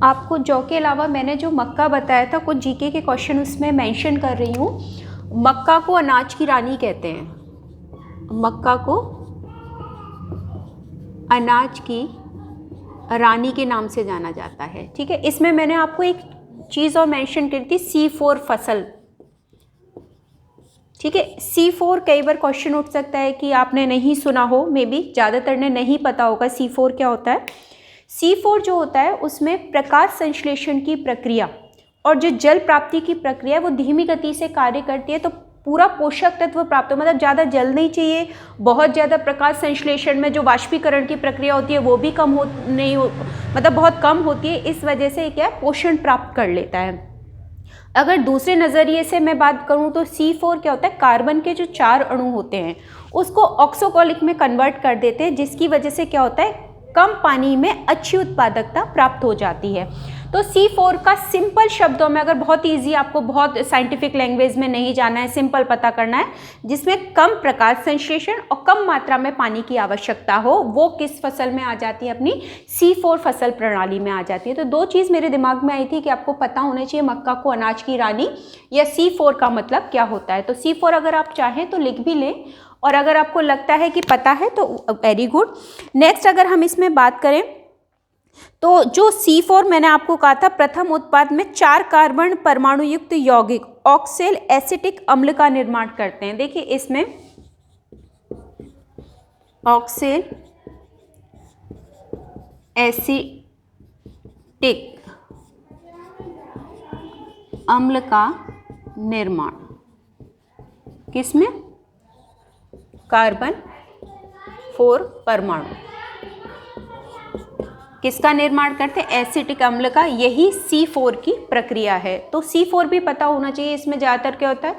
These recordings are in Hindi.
आपको जौ के अलावा मैंने जो मक्का बताया था, कुछ जीके के क्वेश्चन उसमें मेंशन कर रही हूँ। मक्का को अनाज की रानी कहते हैं, मक्का को अनाज की रानी के नाम से जाना जाता है। ठीक है, इसमें मैंने आपको एक चीज़ और मेंशन करी थी, C4 फसल। ठीक है, C4 कई बार क्वेश्चन उठ सकता है कि आपने नहीं सुना हो, मे बी ज़्यादातर ने नहीं पता होगा C4 क्या होता है। C4 जो होता है उसमें प्रकाश संश्लेषण की प्रक्रिया और जो जल प्राप्ति की प्रक्रिया वो धीमी गति से कार्य करती है, तो पूरा पोषक तत्व प्राप्त हो, मतलब ज़्यादा जल नहीं चाहिए, बहुत ज़्यादा प्रकाश संश्लेषण में जो वाष्पीकरण की प्रक्रिया होती है वो भी कम हो नहीं हो, मतलब बहुत कम होती है, इस वजह से क्या पोषण प्राप्त कर लेता है। अगर दूसरे नज़रिए से मैं बात करूं तो C4 क्या होता है, कार्बन के जो 4 अणु होते हैं उसको ऑक्सोकॉलिक में कन्वर्ट कर देते हैं, जिसकी वजह से क्या होता है, कम पानी में अच्छी उत्पादकता प्राप्त हो जाती है। तो C4 का सिंपल शब्दों में, अगर बहुत इजी, आपको बहुत साइंटिफिक लैंग्वेज में नहीं जाना है, सिंपल पता करना है, जिसमें कम प्रकाश संश्लेषण और कम मात्रा में पानी की आवश्यकता हो, वो किस फसल में आ जाती है, अपनी C4 फसल प्रणाली में आ जाती है। तो दो चीज़ मेरे दिमाग में आई थी कि आपको पता होना चाहिए मक्का को अनाज की रानी या C4 का मतलब क्या होता है। तो C4 अगर आप चाहें तो लिख भी लें, और अगर आपको लगता है कि पता है तो वेरी गुड। नेक्स्ट अगर हम इसमें बात करें तो जो C4 मैंने आपको कहा था, प्रथम उत्पाद में 4 कार्बन परमाणु युक्त यौगिक ऑक्सेल एसिटिक अम्ल का निर्माण करते हैं। देखिए इसमें ऑक्सेल एसिटिक अम्ल का निर्माण किसमें, कार्बन 4 परमाणु किसका निर्माण करते हैं, एसिटिक अम्ल का। यही C4 की प्रक्रिया है। तो C4 भी पता होना चाहिए। इसमें ज़्यादातर क्या होता है,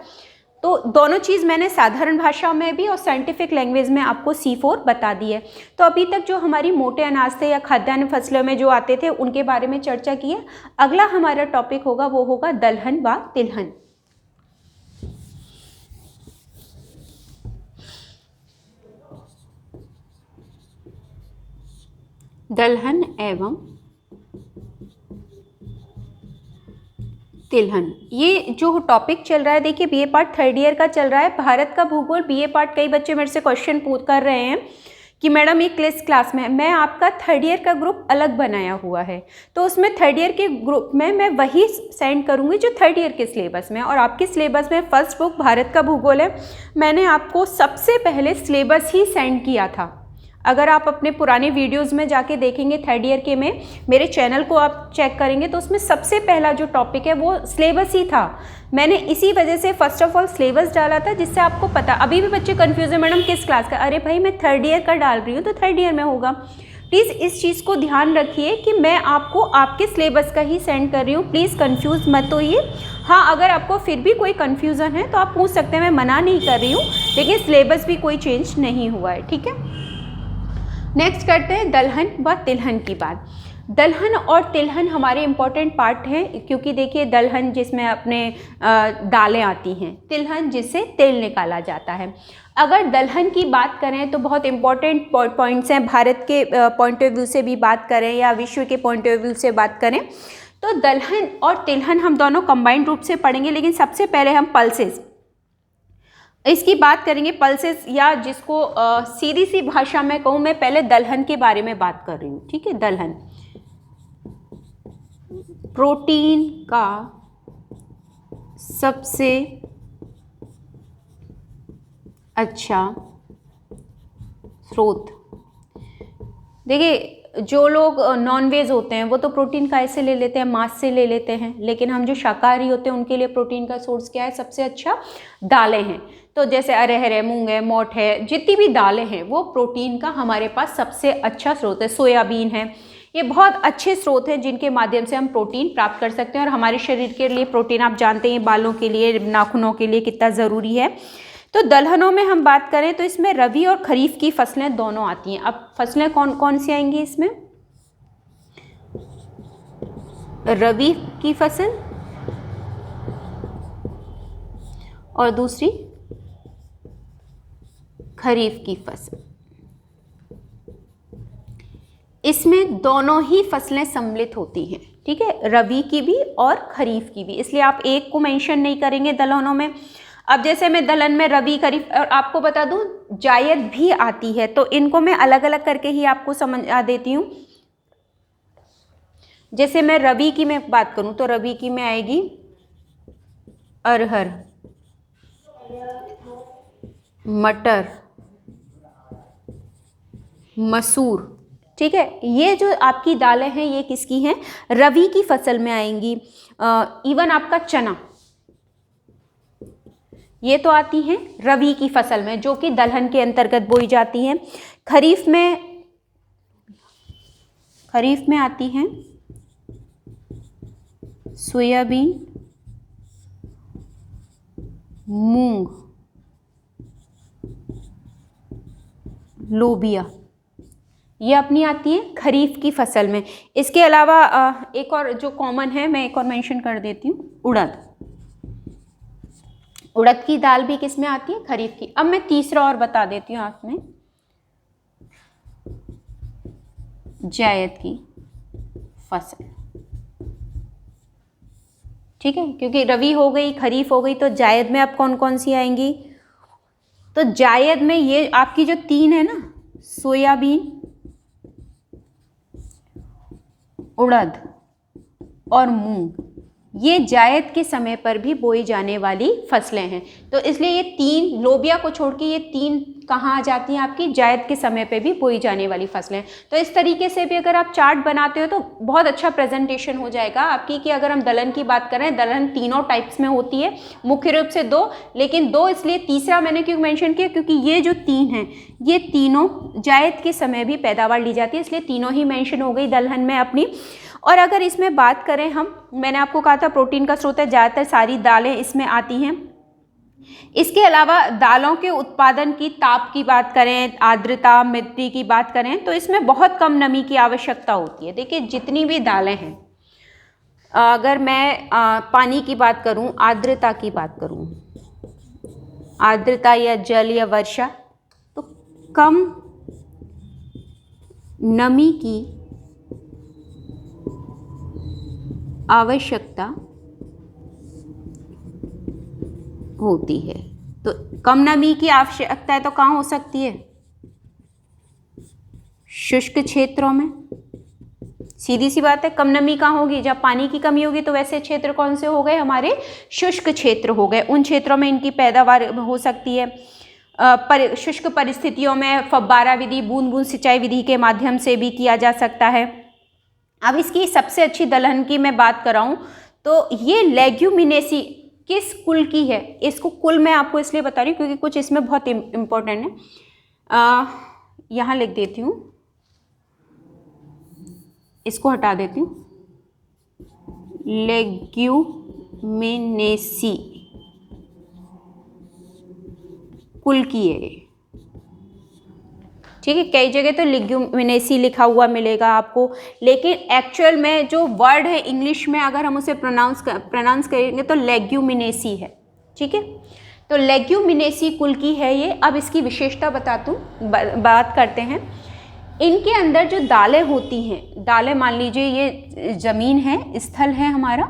तो दोनों चीज़ मैंने साधारण भाषा में भी और साइंटिफिक लैंग्वेज में आपको C4 बता दी है। तो अभी तक जो हमारी मोटे अनाज थे या खाद्यान्न फसलों में जो आते थे उनके बारे में चर्चा की है। अगला हमारा टॉपिक होगा वो होगा दलहन व तिलहन। दलहन एवं तिलहन, ये जो टॉपिक चल रहा है, देखिए बीए पार्ट 3rd ईयर का चल रहा है, भारत का भूगोल बीए पार्ट। कई बच्चे मेरे से क्वेश्चन पूछ कर रहे हैं कि मैडम ये किस क्लास में है। मैं आपका 3rd ईयर का ग्रुप अलग बनाया हुआ है, तो उसमें 3rd ईयर के ग्रुप में मैं वही सेंड करूँगी जो 3rd ईयर के सिलेबस में। और आपके सिलेबस में फर्स्ट बुक भारत का भूगोल है, मैंने आपको सबसे पहले सिलेबस ही सेंड किया था। अगर आप अपने पुराने वीडियोस में जाके देखेंगे 3rd ईयर के में, मेरे चैनल को आप चेक करेंगे तो उसमें सबसे पहला जो टॉपिक है वो सिलेबस ही था। मैंने इसी वजह से फर्स्ट ऑफ ऑल सिलेबस डाला था, जिससे आपको पता। अभी भी बच्चे कंफ्यूज है, मैडम किस क्लास का, अरे भाई मैं 3rd ईयर का डाल रही हूँ तो 3rd ईयर में होगा। प्लीज़ इस चीज़ को ध्यान रखिए कि मैं आपको आपके सिलेबस का ही सेंड कर रही हूँ, प्लीज़ कंफ्यूज मत होइए। हाँ, अगर आपको फिर भी कोई कन्फ्यूज़न है तो आप पूछ सकते हैं, मैं मना नहीं कर रही हूँ, लेकिन सिलेबस भी कोई चेंज नहीं हुआ है। ठीक है, नेक्स्ट करते हैं दलहन व तिलहन की बात। दलहन और तिलहन हमारे इम्पॉर्टेंट पार्ट हैं, क्योंकि देखिए दलहन जिसमें अपने दालें आती हैं, तिलहन जिससे तेल निकाला जाता है। अगर दलहन की बात करें तो बहुत इम्पॉर्टेंट पॉइंट्स हैं, भारत के पॉइंट ऑफ व्यू से भी बात करें या विश्व के पॉइंट ऑफ व्यू से बात करें तो दलहन और तिलहन हम दोनों कंबाइंड रूप से पढ़ेंगे। लेकिन सबसे पहले हम पल्सेस इसकी बात करेंगे, पल्सेस, या जिसको सीधी सी भाषा में कहूँ, मैं पहले दलहन के बारे में बात कर रही हूँ। ठीक है, दलहन प्रोटीन का सबसे अच्छा स्रोत। देखिए जो लोग नॉनवेज होते हैं वो तो प्रोटीन का ऐसे ले लेते हैं, मांस से ले लेते हैं, लेकिन हम जो शाकाहारी होते हैं उनके लिए प्रोटीन का सोर्स क्या है, सबसे अच्छा दालें हैं। तो जैसे अरहर है, मूंग है, मोठ है, जितनी भी दालें हैं वो प्रोटीन का हमारे पास सबसे अच्छा स्रोत है। सोयाबीन है, ये बहुत अच्छे स्रोत हैं जिनके माध्यम से हम प्रोटीन प्राप्त कर सकते हैं। और हमारे शरीर के लिए प्रोटीन आप जानते हैं, बालों के लिए, नाखूनों के लिए कितना ज़रूरी है। तो दलहनों में हम बात करें तो इसमें रबी और खरीफ की फसलें दोनों आती हैं। अब फसलें कौन कौन सी आएंगी इसमें, रबी की फसल और दूसरी खरीफ की फसल। इसमें दोनों ही फसलें सम्मिलित होती हैं, ठीक है, रबी की भी और खरीफ की भी, इसलिए आप एक को मेंशन नहीं करेंगे दलहनों में। अब जैसे मैं दलहन में रबी खरीफ, और आपको बता दूं जायद भी आती है, तो इनको मैं अलग अलग करके ही आपको समझा देती हूँ। जैसे मैं रबी की मैं बात करूं तो रबी की में आएगी अरहर, मटर, मसूर, ठीक है, ये जो आपकी दालें हैं ये किसकी हैं, रबी की फसल में आएंगी। इवन आपका चना, ये तो आती हैं रबी की फसल में, जो कि दलहन के अंतर्गत बोई जाती हैं। खरीफ में आती हैं सोयाबीन, मूंग, लोबिया, ये अपनी आती है खरीफ की फसल में। इसके अलावा एक और जो कॉमन है मैं एक और मेंशन कर देती हूँ, उड़द। उड़द की दाल भी किस में आती है, खरीफ की। अब मैं तीसरा और बता देती हूँ आप में, जायद की फसल, ठीक है, क्योंकि रबी हो गई, खरीफ हो गई, तो जायद में अब कौन कौन सी आएंगी, तो जायद में ये आपकी जो तीन है ना, सोयाबीन, उड़द और मूंग, ये जायद के समय पर भी बोई जाने वाली फसलें हैं। तो इसलिए ये तीन, लोबिया को छोड़ के ये तीन कहाँ आ जाती हैं, आपकी जायद के समय पे भी बोई जाने वाली फसलें। तो इस तरीके से भी अगर आप चार्ट बनाते हो तो बहुत अच्छा प्रेजेंटेशन हो जाएगा आपकी। कि अगर हम दलहन की बात करें, दलहन तीनों टाइप्स में होती है, मुख्य रूप से दो, लेकिन दो इसलिए तीसरा मैंने क्यों मेंशन किया, क्योंकि ये जो तीन हैं ये तीनों जायद के समय भी पैदावार ली जाती है, इसलिए तीनों ही मेंशन हो गई दलहन में अपनी। और अगर इसमें बात करें हम, मैंने आपको कहा था प्रोटीन का स्रोत है, ज़्यादातर सारी दालें इसमें आती हैं। इसके अलावा दालों के उत्पादन की ताप की बात करें, आर्द्रता, मिट्टी की बात करें, तो इसमें बहुत कम नमी की आवश्यकता होती है। देखिए जितनी भी दालें हैं, अगर मैं पानी की बात करूं, आर्द्रता की बात करूं, आर्द्रता या जल या वर्षा, तो कम नमी की आवश्यकता होती है। तो कम नमी की आवश्यकता है तो कहाँ हो सकती है, शुष्क क्षेत्रों में। सीधी सी बात है, कम नमी कहाँ होगी, जब पानी की कमी होगी। तो वैसे क्षेत्र कौन से हो गए, हमारे शुष्क क्षेत्र हो गए। उन क्षेत्रों में इनकी पैदावार हो सकती है। शुष्क परिस्थितियों में फव्वारा विधि, बूंद बूंद सिंचाई विधि के माध्यम से भी किया जा सकता है। अब इसकी सबसे अच्छी दलहन की मैं बात कराऊं तो ये लेग्यूमिनेसी किस कुल की है, इसको कुल मैं आपको इसलिए बता रही हूँ क्योंकि कुछ इसमें बहुत इम्पोर्टेंट है। यहाँ लिख देती हूँ, इसको हटा देती हूँ, लेग्यूमिनेसी कुल की है, ठीक है। कई जगह तो लेग्यूमिनेसी लिखा हुआ मिलेगा आपको, लेकिन एक्चुअल में जो वर्ड है इंग्लिश में अगर हम उसे प्रोनाउंस करेंगे तो लेग्यूमिनेसी है, ठीक है। तो लेग्यूमिनेसी कुल की है ये। अब इसकी विशेषता बात करते हैं। इनके अंदर जो दालें होती हैं, दालें मान लीजिए ये ज़मीन है, स्थल है हमारा,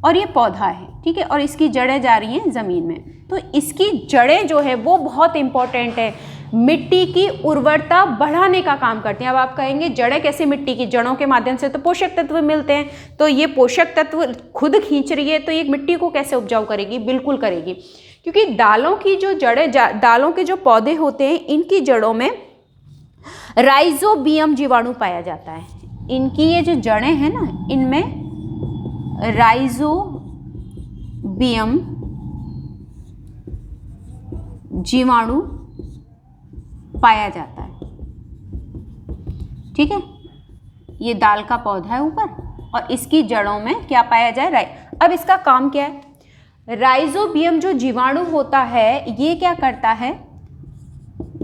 और ये पौधा है, ठीक है, और इसकी जड़ें जा रही हैं ज़मीन में। तो इसकी जड़ें जो है वो बहुत इंपॉर्टेंट है, मिट्टी की उर्वरता बढ़ाने का काम करती हैं। अब आप कहेंगे जड़ें कैसे, मिट्टी की जड़ों के माध्यम से तो पोषक तत्व मिलते हैं, तो ये पोषक तत्व खुद खींच रही है, तो ये मिट्टी को कैसे उपजाऊ करेगी, बिल्कुल करेगी। क्योंकि दालों की जो जड़ें, दालों के जो पौधे होते हैं, इनकी जड़ों में राइजोबियम जीवाणु पाया जाता है। इनकी ये जो जड़ें हैं ना, इनमें राइजोबियम जीवाणु पाया जाता है, ठीक है। ये दाल का पौधा है ऊपर, और इसकी जड़ों में क्या पाया जाए, अब इसका काम क्या है, राइजोबियम जो जीवाणु होता है ये क्या करता है,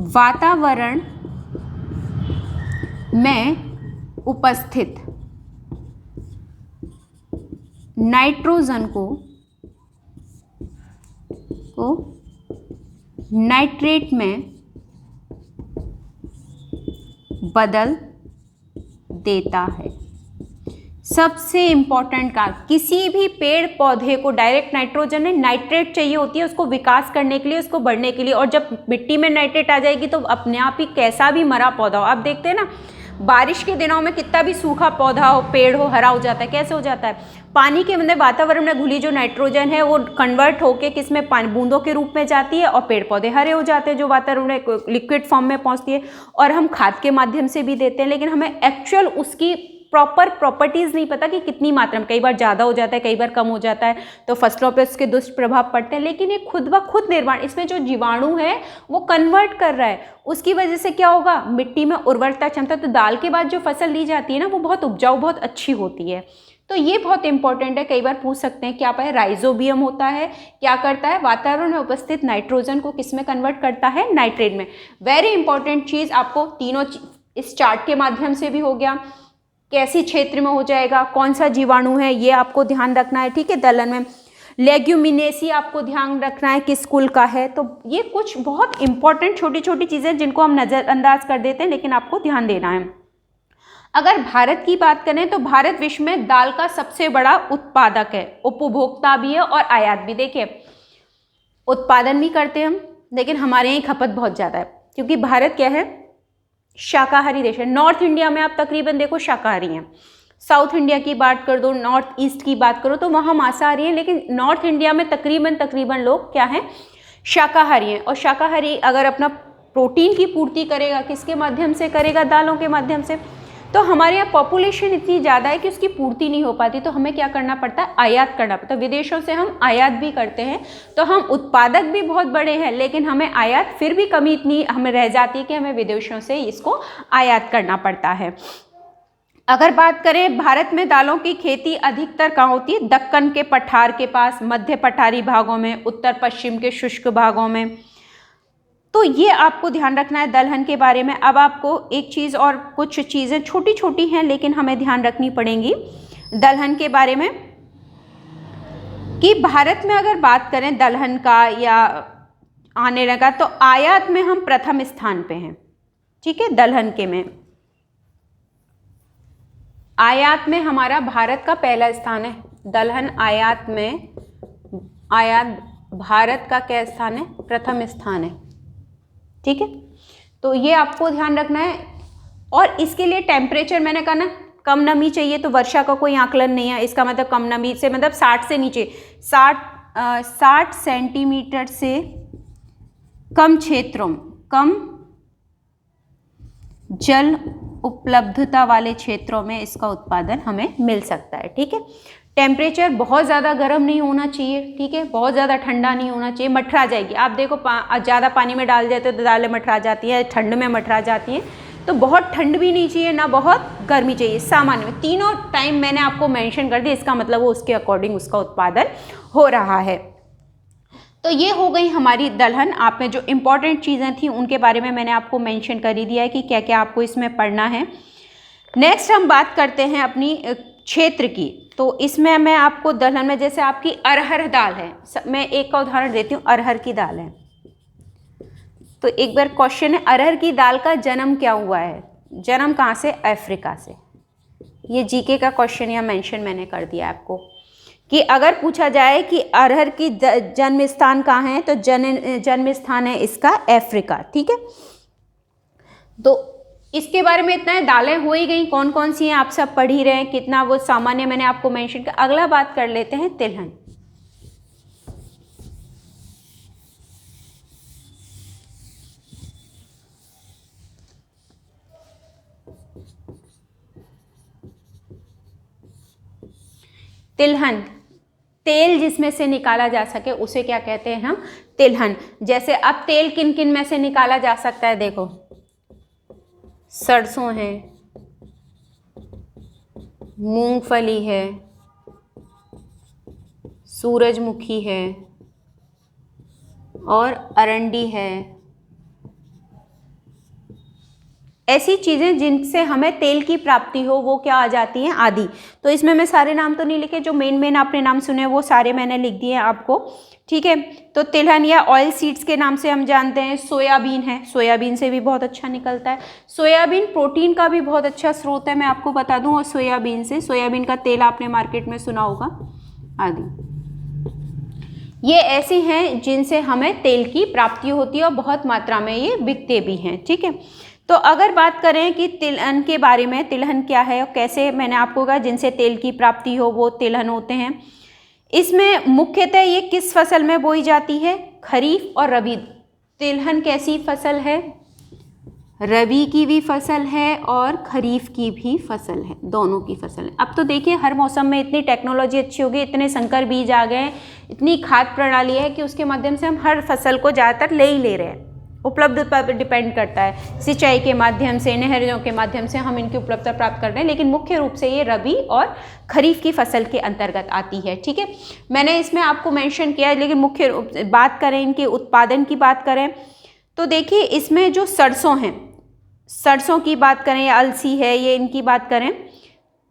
वातावरण में उपस्थित नाइट्रोजन को नाइट्रेट में बदल देता है। सबसे इम्पॉर्टेंट काम, किसी भी पेड़ पौधे को डायरेक्ट नाइट्रोजन में नाइट्रेट चाहिए होती है उसको विकास करने के लिए, उसको बढ़ने के लिए। और जब मिट्टी में नाइट्रेट आ जाएगी तो अपने आप ही कैसा भी मरा पौधा हो, आप देखते हैं ना बारिश के दिनों में कितना भी सूखा पौधा हो, पेड़ हो, हरा हो जाता है। कैसे हो जाता है? पानी के मतलब वातावरण में घुली जो नाइट्रोजन है वो कन्वर्ट होकर किस में, पानी बूंदों के रूप में जाती है और पेड़ पौधे हरे हो जाते हैं, जो वातावरण में लिक्विड फॉर्म में पहुंचती है। और हम खाद के माध्यम से भी देते हैं, लेकिन हमें एक्चुअल उसकी प्रॉपर प्रॉपर्टीज़ नहीं पता कि कितनी मात्रा में, कई बार ज़्यादा हो जाता है, कई बार कम हो जाता है, तो फसलों पे उसके दुष्प्रभाव पड़ते हैं। लेकिन ये खुद ब खुद निर्माण, इसमें जो जीवाणु है वो कन्वर्ट कर रहा है, उसकी वजह से क्या होगा, मिट्टी में उर्वरता क्षमता, तो दाल के बाद जो फसल ली जाती है ना वो बहुत उपजाऊ, बहुत अच्छी होती है। तो ये बहुत इंपॉर्टेंट है, कई बार पूछ सकते हैं क्या पाए, राइजोबियम होता है, क्या करता है, वातावरण में उपस्थित नाइट्रोजन को किस में कन्वर्ट करता है, नाइट्रेट में। वेरी इंपॉर्टेंट चीज़ आपको तीनों इस चार्ट के माध्यम से भी हो गया, कैसी क्षेत्र में हो जाएगा, कौन सा जीवाणु है ये आपको ध्यान रखना है, ठीक है। दलहन में लेग्यूमिनेसी आपको ध्यान रखना है किस कुल का है। तो ये कुछ बहुत इंपॉर्टेंट छोटी छोटी चीज़ें जिनको हम नज़रअंदाज कर देते हैं, लेकिन आपको ध्यान देना है। अगर भारत की बात करें तो भारत विश्व में दाल का सबसे बड़ा उत्पादक है, उपभोक्ता भी है और आयात भी। देखिए उत्पादन भी करते हैं हम, लेकिन हमारे यहाँ खपत बहुत ज़्यादा है, क्योंकि भारत क्या है, शाकाहारी देश है। नॉर्थ इंडिया में आप तकरीबन देखो शाकाहारी हैं, साउथ इंडिया की बात कर दो, नॉर्थ ईस्ट की बात करो तो वहाँ मांसाहारी हैं, लेकिन नॉर्थ इंडिया में तकरीबन लोग क्या हैं, शाकाहारी हैं। और शाकाहारी अगर अपना प्रोटीन की पूर्ति करेगा किसके माध्यम से करेगा, दालों के माध्यम से। तो हमारे यहाँ पॉपुलेशन इतनी ज़्यादा है कि उसकी पूर्ति नहीं हो पाती, तो हमें क्या करना पड़ता है, आयात करना पड़ता है। विदेशों से हम आयात भी करते हैं, तो हम उत्पादक भी बहुत बड़े हैं, लेकिन हमें आयात फिर भी कमी इतनी हमें रह जाती है कि हमें विदेशों से इसको आयात करना पड़ता है। अगर बात करें भारत में दालों की खेती अधिकतर कहाँ होती है, दक्कन के पठार के पास, मध्य पठारी भागों में, उत्तर पश्चिम के शुष्क भागों में। तो ये आपको ध्यान रखना है दलहन के बारे में। अब आपको एक चीज़ और, कुछ चीज़ें छोटी छोटी हैं लेकिन हमें ध्यान रखनी पड़ेंगी दलहन के बारे में, कि भारत में अगर बात करें दलहन का या आने लगा तो आयात में हम प्रथम स्थान पे हैं, ठीक है। दलहन के में आयात में हमारा भारत का पहला स्थान है। दलहन आयात में, आयात भारत का क्या स्थान है, प्रथम स्थान है, ठीक है। तो ये आपको ध्यान रखना है। और इसके लिए टेम्परेचर, मैंने कहा ना कम नमी चाहिए, तो वर्षा का कोई आकलन नहीं है, इसका मतलब कम नमी से मतलब 60 से नीचे, 60 सेंटीमीटर से कम क्षेत्रों, कम जल उपलब्धता वाले क्षेत्रों में इसका उत्पादन हमें मिल सकता है, ठीक है। टेम्परेचर बहुत ज़्यादा गर्म नहीं होना चाहिए, ठीक है, बहुत ज़्यादा ठंडा नहीं होना चाहिए, मठरा जाएगी। आप देखो ज़्यादा पानी में डाल देते तो दालें मठरा जाती हैं, ठंड में मठरा जाती हैं। तो बहुत ठंड भी नहीं चाहिए ना बहुत गर्मी चाहिए, सामान्य में। तीनों टाइम मैंने आपको मेंशन कर दिया, इसका मतलब वो उसके अकॉर्डिंग उसका उत्पादन हो रहा है। तो ये हो गई हमारी दलहन। आप में जो इम्पोर्टेंट चीज़ें थी उनके बारे में मैंने आपको मेंशन कर ही दिया है कि क्या क्या आपको इसमें पढ़ना है। नेक्स्ट हम बात करते हैं अपनी क्षेत्र की। तो इसमें मैं आपको दलहन में, जैसे आपकी अरहर दाल है, मैं एक का उदाहरण देती हूँ, अरहर की दाल है। तो एक बार क्वेश्चन है, अरहर की दाल का जन्म क्या हुआ है, जन्म कहाँ से, अफ्रीका से। ये जीके का क्वेश्चन या मेंशन मैंने कर दिया आपको, कि अगर पूछा जाए कि अरहर की जन्म स्थान कहाँ है, तो जन्म स्थान है इसका अफ्रीका, ठीक है। तो इसके बारे में इतना है, दालें हो ही गई, कौन कौन सी हैं आप सब पढ़ ही रहे हैं, कितना वो सामान्य मैंने आपको मेंशन किया। अगला बात कर लेते हैं तिलहन। तिलहन, तेल जिसमें से निकाला जा सके उसे क्या कहते हैं हम, तिलहन। जैसे अब तेल किन किन में से निकाला जा सकता है, देखो सरसों है, मूंगफली है, सूरजमुखी है और अरंडी है, ऐसी चीज़ें जिनसे हमें तेल की प्राप्ति हो वो क्या आ जाती हैं, आदि। तो इसमें मैं सारे नाम तो नहीं लिखे, जो मेन आपने नाम सुने वो सारे मैंने लिख दिए हैं आपको, ठीक है। तो तिलहन या ऑयल सीड्स के नाम से हम जानते हैं। सोयाबीन है, सोयाबीन से भी बहुत अच्छा निकलता है। सोयाबीन प्रोटीन का भी बहुत अच्छा स्रोत है, मैं आपको बता दूं। और सोयाबीन से, सोयाबीन का तेल आपने मार्केट में सुना होगा, आदि। ये ऐसे हैं जिनसे हमें तेल की प्राप्ति होती है और बहुत मात्रा में ये बिकते भी हैं, ठीक है। तो अगर बात करें कि तिलहन के बारे में, तिलहन क्या है और कैसे, मैंने आपको कहा जिनसे तेल की प्राप्ति हो वो तिलहन होते हैं। इसमें मुख्यतः ये किस फसल में बोई जाती है, खरीफ और रबी। तिलहन कैसी फसल है, रबी की भी फसल है और खरीफ की भी फसल है, दोनों की फसल है। अब तो देखिए हर मौसम में इतनी टेक्नोलॉजी अच्छी हो गई, इतने संकर बीज आ गए, इतनी खाद प्रणाली है कि उसके माध्यम से हम हर फसल को ज़्यादातर ले ही ले रहे हैं। उपलब्धता पर डिपेंड करता है, सिंचाई के माध्यम से, नहरों के माध्यम से हम इनकी उपलब्धता प्राप्त कर रहे हैं, लेकिन मुख्य रूप से ये रबी और खरीफ की फसल के अंतर्गत आती है, ठीक है। मैंने इसमें आपको मेंशन किया है, लेकिन मुख्य बात करें इनके उत्पादन की बात करें तो देखिए इसमें जो सरसों हैं, सरसों की बात करें या अलसी है, ये इनकी बात करें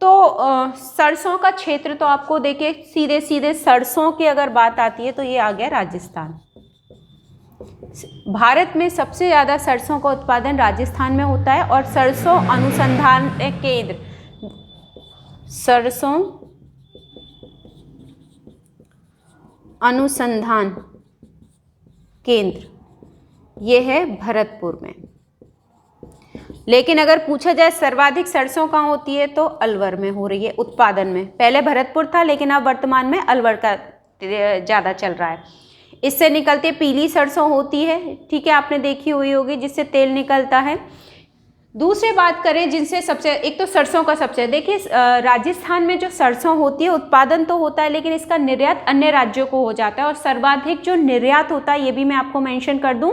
तो सरसों का क्षेत्र तो आपको देखिए सीधे सीधे सरसों की अगर बात आती है तो ये आ गया राजस्थान। भारत में सबसे ज़्यादा सरसों का उत्पादन राजस्थान में होता है। और सरसों अनुसंधान केंद्र, सरसों अनुसंधान केंद्र ये है भरतपुर में। लेकिन अगर पूछा जाए सर्वाधिक सरसों कहाँ होती है तो अलवर में हो रही है उत्पादन में। पहले भरतपुर था लेकिन अब वर्तमान में अलवर का ज़्यादा चल रहा है। इससे निकलती पीली सरसों होती है, ठीक है, आपने देखी हुई होगी, जिससे तेल निकलता है। दूसरी बात करें जिनसे सबसे, एक तो सरसों का सबसे, देखिए राजस्थान में जो सरसों होती है उत्पादन तो होता है लेकिन इसका निर्यात अन्य राज्यों को हो जाता है। और सर्वाधिक जो निर्यात होता है ये भी मैं आपको मेंशन कर दूं,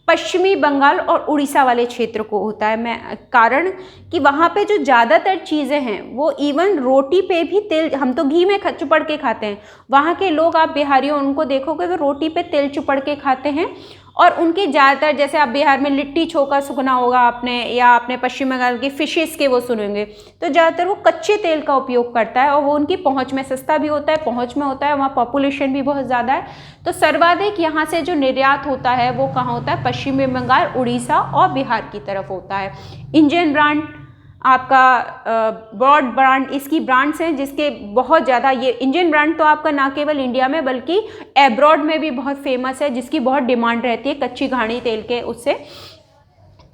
पश्चिमी बंगाल और उड़ीसा वाले क्षेत्र को होता है। मैं कारण कि वहाँ पे जो ज़्यादातर चीज़ें हैं वो इवन रोटी पे भी तेल, हम तो घी में चुपड़ के खाते हैं, वहाँ के लोग आप बिहारियों उनको देखोगे वो रोटी पे तेल चुपड़ के खाते हैं। और उनके ज़्यादातर, जैसे आप बिहार में लिट्टी चोखा सुना होगा आपने, या आपने पश्चिम बंगाल की फिशेस के वो सुनेंगे, तो ज़्यादातर वो कच्चे तेल का उपयोग करता है और वो उनकी पहुंच में सस्ता भी होता है, पहुंच में होता है, वहाँ पॉपुलेशन भी बहुत ज़्यादा है। तो सर्वाधिक यहाँ से जो निर्यात होता है वो कहाँ होता है, पश्चिमी बंगाल, उड़ीसा और बिहार की तरफ होता है। इंडियन ब्रांड आपका ब्रॉड ब्रांड, इसकी ब्रांड्स हैं जिसके बहुत ज़्यादा, ये इंडियन ब्रांड तो आपका ना केवल इंडिया में बल्कि एब्रॉड में भी बहुत फेमस है, जिसकी बहुत डिमांड रहती है कच्ची घानी तेल के उससे।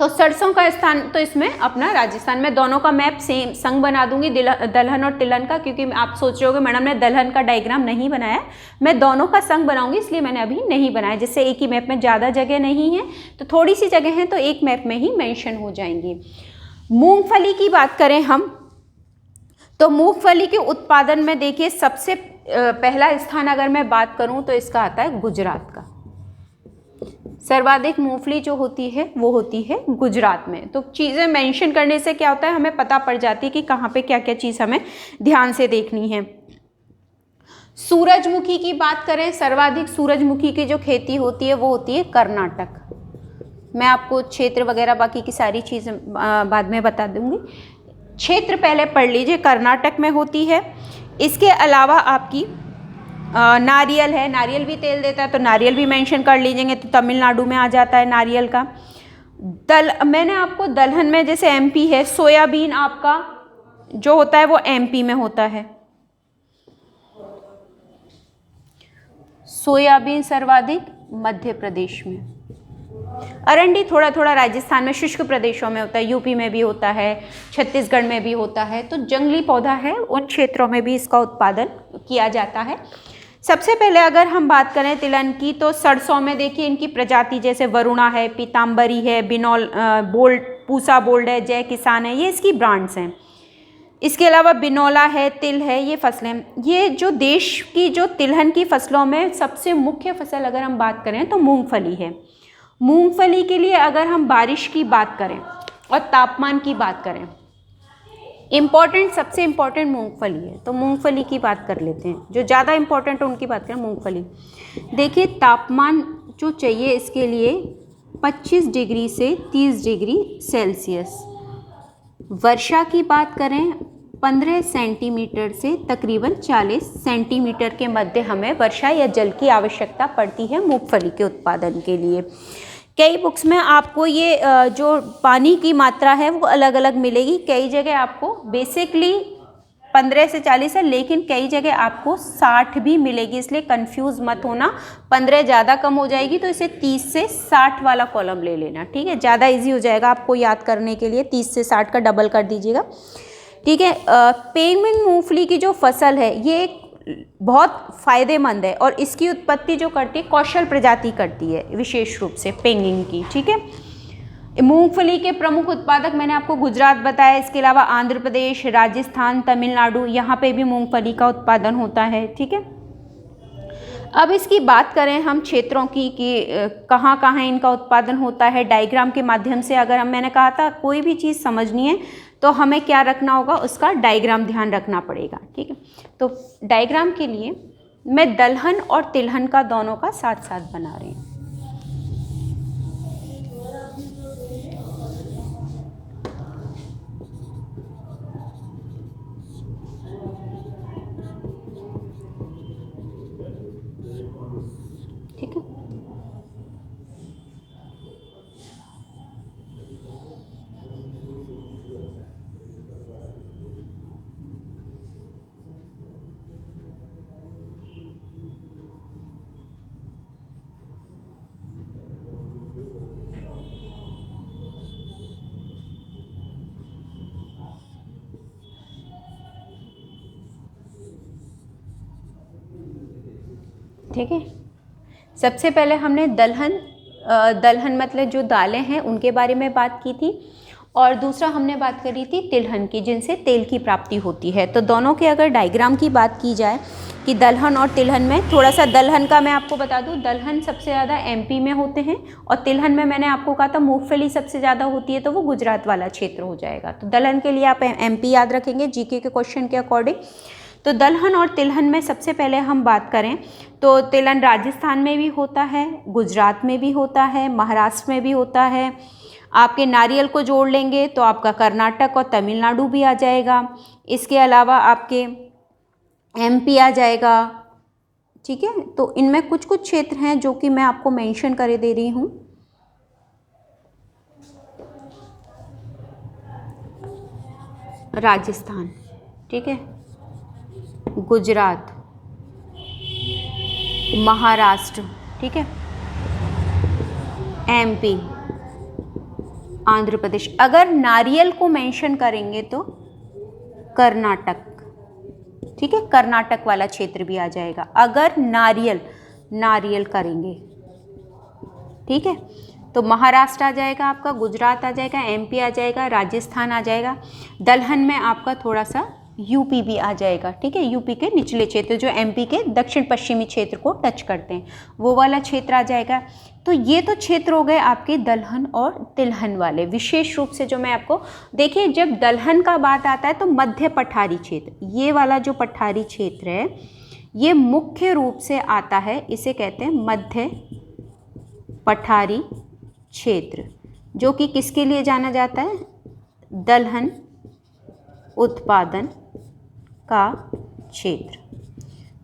तो सरसों का स्थान तो इसमें अपना राजस्थान में, दोनों का मैप सेम संग बना दूंगी, दलहन और तिलहन का, क्योंकि आप सोच रहे होगे मैडम ने दलहन का डायग्राम नहीं बनाया, मैं दोनों का संग बनाऊंगी इसलिए मैंने अभी नहीं बनाया, जिससे एक ही मैप में ज़्यादा जगह नहीं है, तो थोड़ी सी जगह है तो एक मैप में ही मेंशन हो जाएंगी। मूंगफली की बात करें हम तो मूंगफली के उत्पादन में देखिए सबसे पहला स्थान अगर मैं बात करूं तो इसका आता है गुजरात का। सर्वाधिक मूंगफली जो होती है वो होती है गुजरात में। तो चीज़ें मेंशन करने से क्या होता है, हमें पता पड़ जाती है कि कहाँ पे क्या क्या चीज़ हमें ध्यान से देखनी है। सूरजमुखी की बात करें, सर्वाधिक सूरजमुखी की जो खेती होती है वो होती है कर्नाटक। मैं आपको क्षेत्र वगैरह बाकी की सारी चीज़ें बाद में बता दूंगी, क्षेत्र पहले पढ़ लीजिए, कर्नाटक में होती है। इसके अलावा आपकी नारियल है, नारियल भी तेल देता है तो नारियल भी मेंशन कर लीजिएंगे, तो तमिलनाडु में आ जाता है नारियल का। मैंने आपको दलहन में जैसे एमपी है, सोयाबीन आपका जो होता है वो एमपी में होता है, सोयाबीन सर्वाधिक मध्य प्रदेश में, अरंडी थोड़ा थोड़ा राजस्थान में शुष्क प्रदेशों में होता है, यूपी में भी होता है, छत्तीसगढ़ में भी होता है। तो जंगली पौधा है, उन क्षेत्रों में भी इसका उत्पादन किया जाता है। सबसे पहले अगर हम बात करें तिलहन की तो सरसों में देखिए इनकी प्रजाति जैसे वरुणा है, पीताम्बरी है, बिनौल बोल्ड, पूसा बोल्ड है, जय किसान है, ये इसकी ब्रांड्स हैं। इसके अलावा बिनौला है, तिल है, ये फसलें, ये जो देश की जो तिलहन की फसलों में सबसे मुख्य फसल अगर हम बात करें तो मूंगफली है। मूंगफली के लिए अगर हम बारिश की बात करें और तापमान की बात करें, इम्पॉर्टेंट, सबसे इम्पॉर्टेंट मूंगफली है, तो मूंगफली की बात कर लेते हैं। जो ज़्यादा इम्पॉर्टेंट है उनकी बात करें, मूंगफली। देखिए तापमान जो चाहिए इसके लिए 25 डिग्री से 30 डिग्री सेल्सियस, वर्षा की बात करें 15 सेंटीमीटर से तकरीबन 40 सेंटीमीटर के मध्य हमें वर्षा या जल की आवश्यकता पड़ती है मूंगफली के उत्पादन के लिए। कई बुक्स में आपको ये जो पानी की मात्रा है वो अलग अलग मिलेगी। कई जगह आपको बेसिकली 15 से 40 है, लेकिन कई जगह आपको 60 भी मिलेगी, इसलिए कंफ्यूज मत होना। 15 ज़्यादा कम हो जाएगी तो इसे 30 से 60 वाला कॉलम ले लेना, ठीक है, ज़्यादा इजी हो जाएगा आपको याद करने के लिए। 30 से 60 का डबल कर दीजिएगा, ठीक है। पेंगविन मूंगफली की जो फसल है ये एक बहुत फ़ायदेमंद है और इसकी उत्पत्ति जो करती है कौशल प्रजाति करती है विशेष रूप से पेंगिन की, ठीक है। मूंगफली के प्रमुख उत्पादक मैंने आपको गुजरात बताया, इसके अलावा आंध्र प्रदेश, राजस्थान, तमिलनाडु, यहाँ पे भी मूंगफली का उत्पादन होता है, ठीक है। अब इसकी बात करें हम क्षेत्रों की कि कहाँ कहाँ इनका उत्पादन होता है, डायग्राम के माध्यम से अगर मैंने कहा था कोई भी चीज़ समझनी है तो हमें क्या रखना होगा, उसका डायग्राम ध्यान रखना पड़ेगा, ठीक है। तो डायग्राम के लिए मैं दलहन और तिलहन का दोनों का साथ साथ बना रही हूँ। ठीक है, ठीक है। सबसे पहले हमने दलहन मतलब जो दालें हैं उनके बारे में बात की थी, और दूसरा हमने बात करी थी तिलहन की, जिनसे तेल की प्राप्ति होती है। तो दोनों के अगर डायग्राम की बात की जाए कि दलहन और तिलहन में, थोड़ा सा दलहन का मैं आपको बता दूं, दलहन सबसे ज़्यादा एमपी में होते हैं और तिलहन में मैंने आपको कहा था मूंगफली सबसे ज़्यादा होती है, तो वो गुजरात वाला क्षेत्र हो जाएगा। तो दलहन के लिए आप एमपी याद रखेंगे जीके के क्वेश्चन के अकॉर्डिंग। तो दलहन और तिलहन में सबसे पहले हम बात करें तो तिलहन राजस्थान में भी होता है, गुजरात में भी होता है, महाराष्ट्र में भी होता है। आपके नारियल को जोड़ लेंगे तो आपका कर्नाटक और तमिलनाडु भी आ जाएगा। इसके अलावा आपके एमपी आ जाएगा, ठीक है। तो इनमें कुछ कुछ क्षेत्र हैं जो कि मैं आपको मेंशन कर दे रही हूँ। राजस्थान, ठीक है, गुजरात, महाराष्ट्र, ठीक है, एमपी, आंध्र प्रदेश। अगर नारियल को मेंशन करेंगे तो कर्नाटक, ठीक है, कर्नाटक वाला क्षेत्र भी आ जाएगा अगर नारियल करेंगे, ठीक है। तो महाराष्ट्र आ जाएगा आपका, गुजरात आ जाएगा, एमपी आ जाएगा, राजस्थान आ जाएगा। दलहन में आपका थोड़ा सा यूपी भी आ जाएगा, ठीक है, यूपी के निचले क्षेत्र जो एमपी के दक्षिण पश्चिमी क्षेत्र को टच करते हैं वो वाला क्षेत्र आ जाएगा। तो ये तो क्षेत्र हो गए आपके दलहन और तिलहन वाले। विशेष रूप से जो मैं आपको, देखिए जब दलहन का बात आता है तो मध्य पठारी क्षेत्र, ये वाला जो पठारी क्षेत्र है ये मुख्य रूप से आता है, इसे कहते हैं मध्य पठारी क्षेत्र, जो कि किसके लिए जाना जाता है, दलहन उत्पादन का क्षेत्र।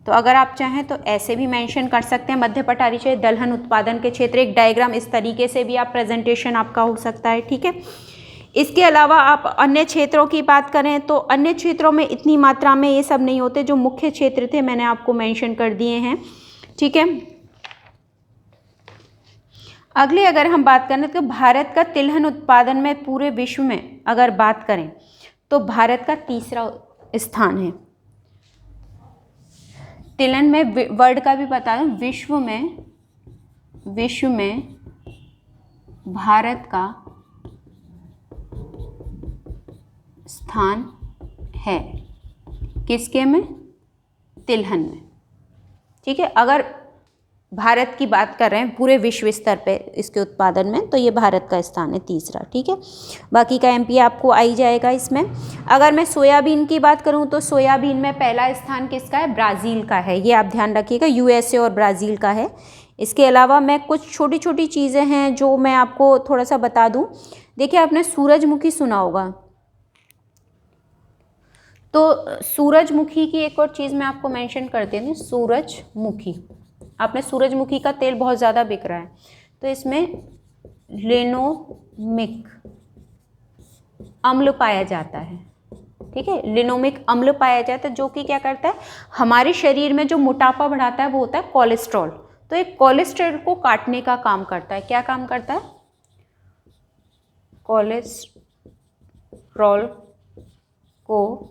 तो अगर आप चाहें तो ऐसे भी मेंशन कर सकते हैं मध्य पठारी क्षेत्र, दलहन उत्पादन के क्षेत्र। एक डायग्राम इस तरीके से भी आप प्रेजेंटेशन आपका हो सकता है, ठीक है। इसके अलावा आप अन्य क्षेत्रों की बात करें तो अन्य क्षेत्रों में इतनी मात्रा में ये सब नहीं होते, जो मुख्य क्षेत्र थे मैंने आपको मेंशन कर दिए हैं, ठीक है। अगले अगर हम बात करें तो भारत का तिलहन उत्पादन में पूरे विश्व में अगर बात करें तो भारत का तीसरा स्थान है। तिलहन में वर्ल्ड का भी बता दूं, विश्व में भारत का स्थान है किसके में, तिलहन में, ठीक है। अगर भारत की बात कर रहे हैं पूरे विश्व स्तर पे इसके उत्पादन में, तो ये भारत का स्थान है तीसरा, ठीक है। बाकी का एमपी आपको आ ही जाएगा इसमें। अगर मैं सोयाबीन की बात करूं तो सोयाबीन में पहला स्थान किसका है, ब्राज़ील का है, ये आप ध्यान रखिएगा, यूएसए और ब्राज़ील का है। इसके अलावा मैं कुछ छोटी छोटी चीज़ें हैं जो मैं आपको थोड़ा सा बता दूँ। देखिए आपने सूरजमुखी सुना होगा, तो सूरजमुखी की एक और चीज़ मैं आपको मेंशन कर देती हूँ, सूरजमुखी, आपने सूरजमुखी का तेल बहुत ज़्यादा बिक रहा है, तो इसमें लिनोमिक अम्ल पाया जाता है, ठीक है, लिनोमिक अम्ल पाया जाता है, जो कि क्या करता है, हमारे शरीर में जो मोटापा बढ़ाता है वो होता है कोलेस्ट्रॉल। तो एक कोलेस्ट्रॉल को काटने का काम करता है। क्या काम करता है? कोलेस्ट्रॉल को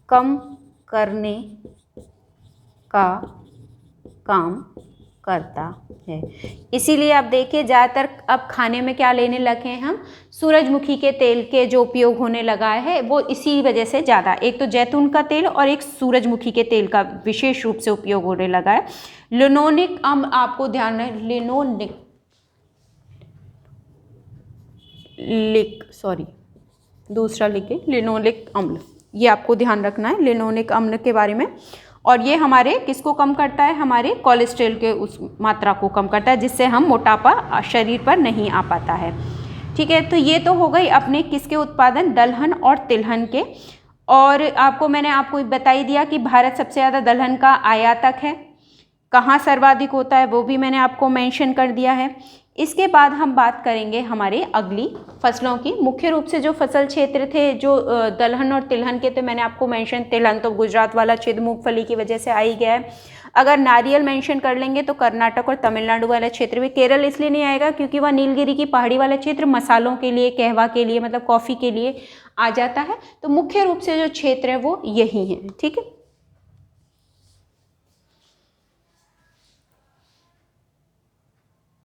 कम करने का काम करता है। इसीलिए आप देखिए ज़्यादातर अब खाने में क्या लेने लगे हैं हम, सूरजमुखी के तेल के जो उपयोग होने लगा है वो इसी वजह से ज़्यादा, एक तो जैतून का तेल और एक सूरजमुखी के तेल का विशेष रूप से उपयोग होने लगा है। लिनोलिक अम्ल, आपको ध्यान है, लिनोलिक अम्ल, ये आपको ध्यान रखना है लिनोलिक अम्ल के बारे में। और ये हमारे किसको कम करता है, हमारे कोलेस्ट्रॉल के उस मात्रा को कम करता है, जिससे हम मोटापा शरीर पर नहीं आ पाता है। ठीक है, तो ये तो हो गई अपने किसके उत्पादन, दलहन और तिलहन के। और मैंने आपको बता ही दिया कि भारत सबसे ज़्यादा दलहन का आयातक है। कहाँ सर्वाधिक होता है वो भी मैंने आपको मेंशन कर दिया है। इसके बाद हम बात करेंगे हमारे अगली फसलों की। मुख्य रूप से जो फसल क्षेत्र थे जो दलहन और तिलहन के, तो मैंने आपको मेंशन, तिलहन तो गुजरात वाला क्षेत्र मूंगफली की वजह से आ ही गया है। अगर नारियल मेंशन कर लेंगे तो कर्नाटक और तमिलनाडु वाला क्षेत्र भी, केरल इसलिए नहीं आएगा क्योंकि वह नीलगिरी की पहाड़ी वाला क्षेत्र मसालों के लिए, कहवा के लिए, मतलब कॉफ़ी के लिए आ जाता है। तो मुख्य रूप से जो क्षेत्र है वो यही है, ठीक है।